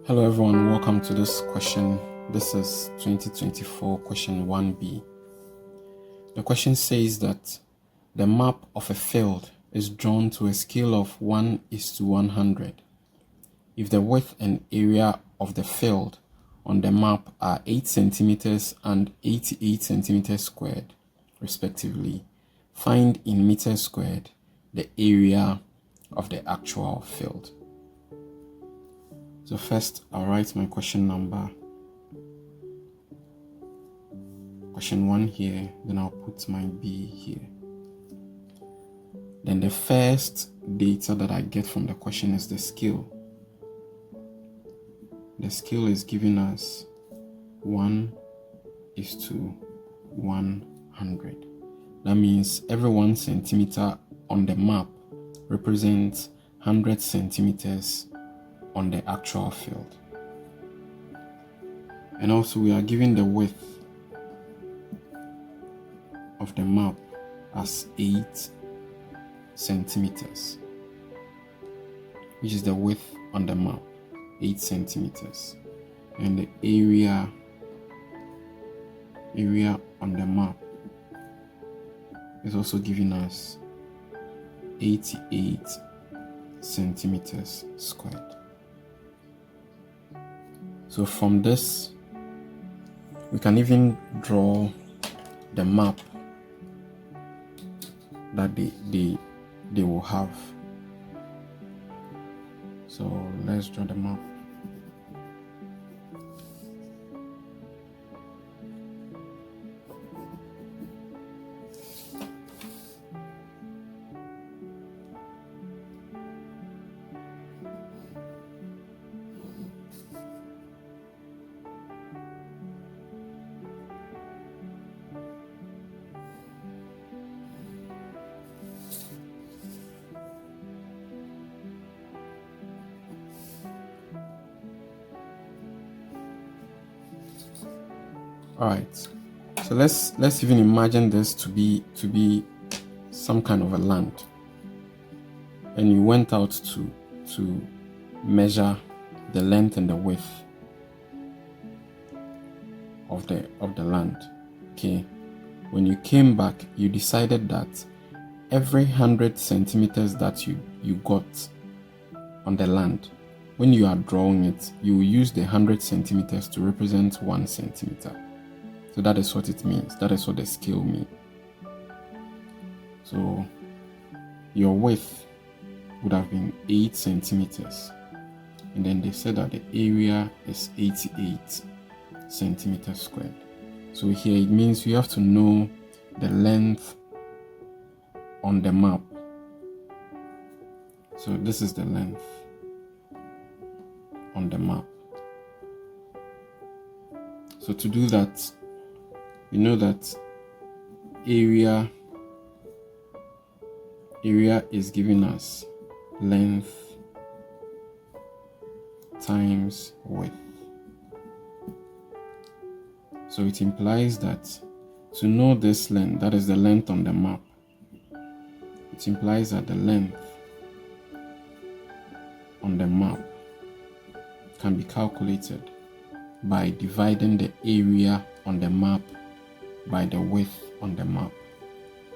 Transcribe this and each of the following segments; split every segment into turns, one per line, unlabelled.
Hello everyone, welcome to this question. This is 2024 question 1B. The question says that the map of a field is drawn to a scale of 1:100. If the width and area of the field on the map are 8 centimeters and 88 centimeters squared, respectively, find in meters squared the area of the actual field. So first, I'll write my question number, question 1 here, then I'll put my B here. Then the first data that I get from the question is the scale. The scale is giving us 1:100. That means every 1 centimeter on the map represents 100 centimeters on the actual field. And also we are given the width of the map as 8 centimeters, which is the width on the map, 8 centimeters. And the area on the map is also giving us 88 centimeters squared. So from this, we can even draw the map that they will have. So let's draw the map. Alright, so let's even imagine this to be some kind of a land, and you went out to measure the length and the width of the land. Okay, when you came back, you decided that every 100 centimeters that you got on the land, when you are drawing it, you will use the 100 centimeters to represent 1 centimeter. So that is what it means. That is what the scale means. So your width would have been 8 centimeters. And then they said that the area is 88 centimeters squared. So here it means you have to know the length on the map. So this is the length on the map. So to do that, you know that area is giving us length times width. So it implies that to know this length, that is the length on the map, it implies that the length on the map can be calculated by dividing the area on the map by the width on the map.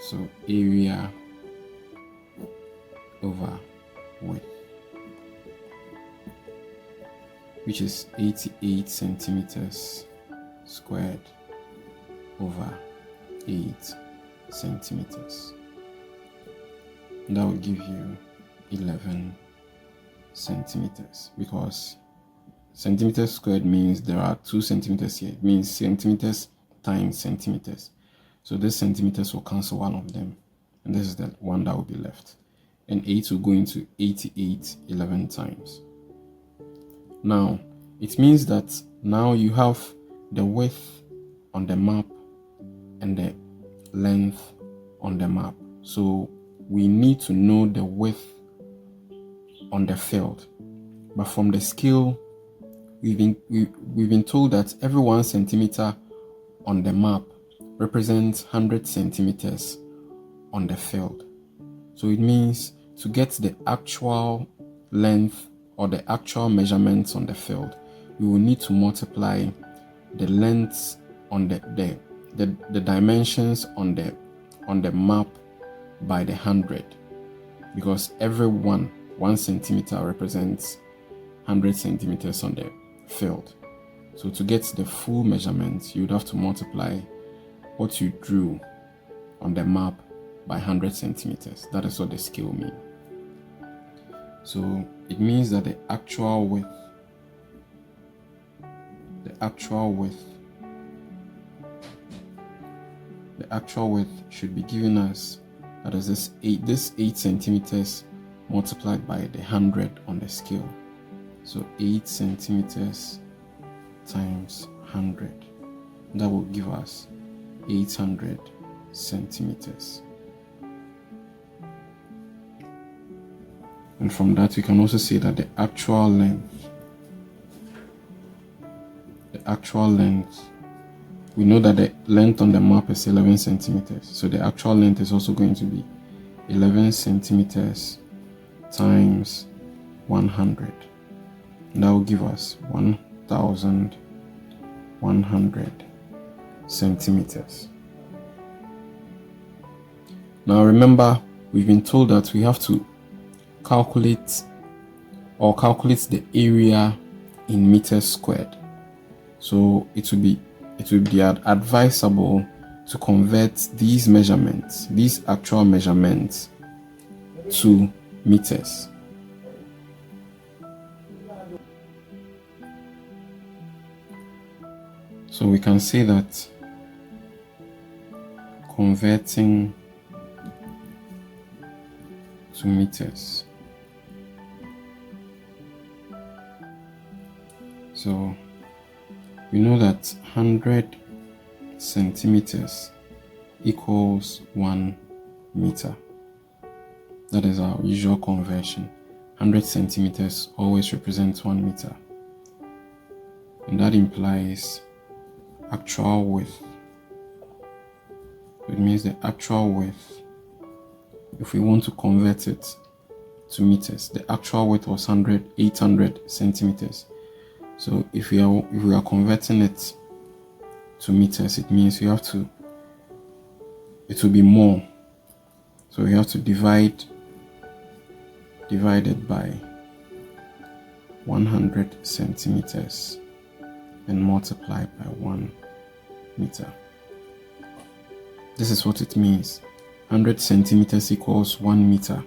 So area over width, which is 88 centimeters squared over 8 centimeters. And that will give you 11 centimeters, because centimeters squared means there are 2 centimeters here. It means centimeters times centimeters. So this centimeters will cancel one of them, and this is the one that will be left. And 8 will go into 88 11 times. Now, it means that now you have the width on the map and the length on the map. So we need to know the width on the field. But from the scale, we've been told that every 1 centimeter on the map represents 100 centimeters on the field. So it means to get the actual length or the actual measurements on the field, we will need to multiply the lengths on the dimensions on the map by the 100, because every 1 centimeter represents 100 centimeters on the field. So to get the full measurement, you would have to multiply what you drew on the map by 100 centimeters. That is what the scale means. So it means that the actual width should be given us, that is this 8 centimeters multiplied by the 100 on the scale. So 8 centimeters times 100, that will give us 800 centimeters. And from that we can also say that the actual length, we know that the length on the map is 11 centimeters, so the actual length is also going to be 11 centimeters times 100, and that will give us 1100 centimeters. Now remember, we've been told that we have to calculate the area in meters squared. So it would be advisable to convert these actual measurements to meters. So we can say that converting to meters. So we know that 100 centimeters equals 1 meter. That is our usual conversion. 100 centimeters always represents 1 meter. And that implies actual width. It means the actual width, if we want to convert it to meters, the actual width was 800 centimeters. So if we are converting it to meters, it means it will be more. So we have to divide it by 100 centimeters and multiply by 1 meter. This is what it means. 100 centimeters equals 1 meter.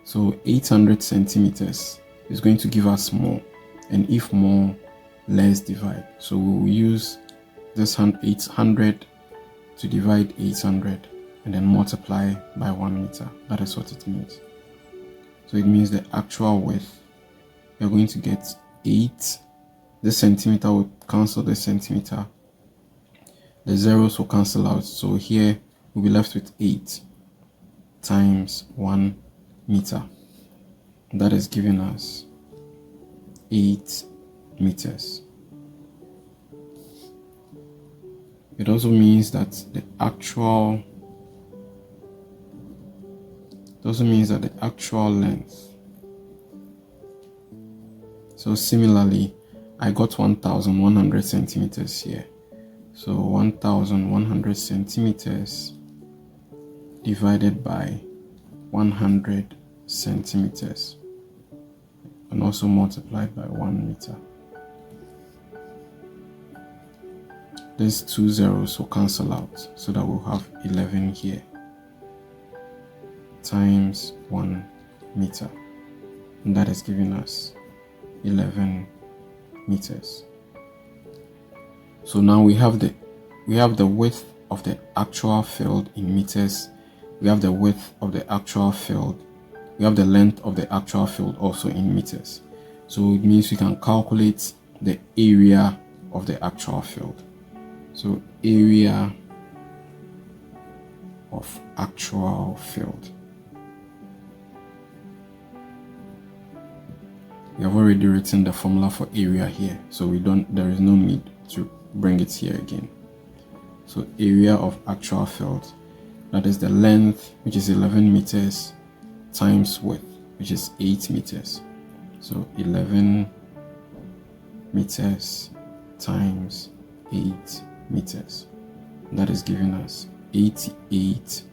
So 800 centimeters is going to give us more. And if more, let's divide. So we will use this 800 to divide 800 and then multiply by 1 meter. That is what it means. So it means the actual width, we are going to get 8. This centimeter will cancel the centimeter. The zeros will cancel out. So here we'll be left with 8 times 1 meter. That is giving us 8 meters. It also means that the actual length. So similarly, I got 1100 centimeters here. So 1100 centimeters divided by 100 centimeters and also multiplied by 1 meter. These 2 zeros will cancel out, so that we'll have 11 here times 1 meter, and that is giving us 11 meters. So now we have the width of the actual field in meters. We have the width of the actual field. We have the length of the actual field also in meters. So it means we can calculate the area of the actual field. So area of actual field. We have already written the formula for area here, so there is no need to bring it here again. So area of actual field, that is the length, which is 11 meters, times width, which is 8 meters. So 11 meters times 8 meters. That is giving us 88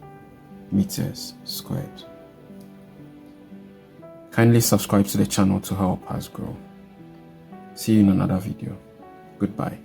meters squared. Kindly subscribe to the channel to help us grow. See you in another video. Goodbye.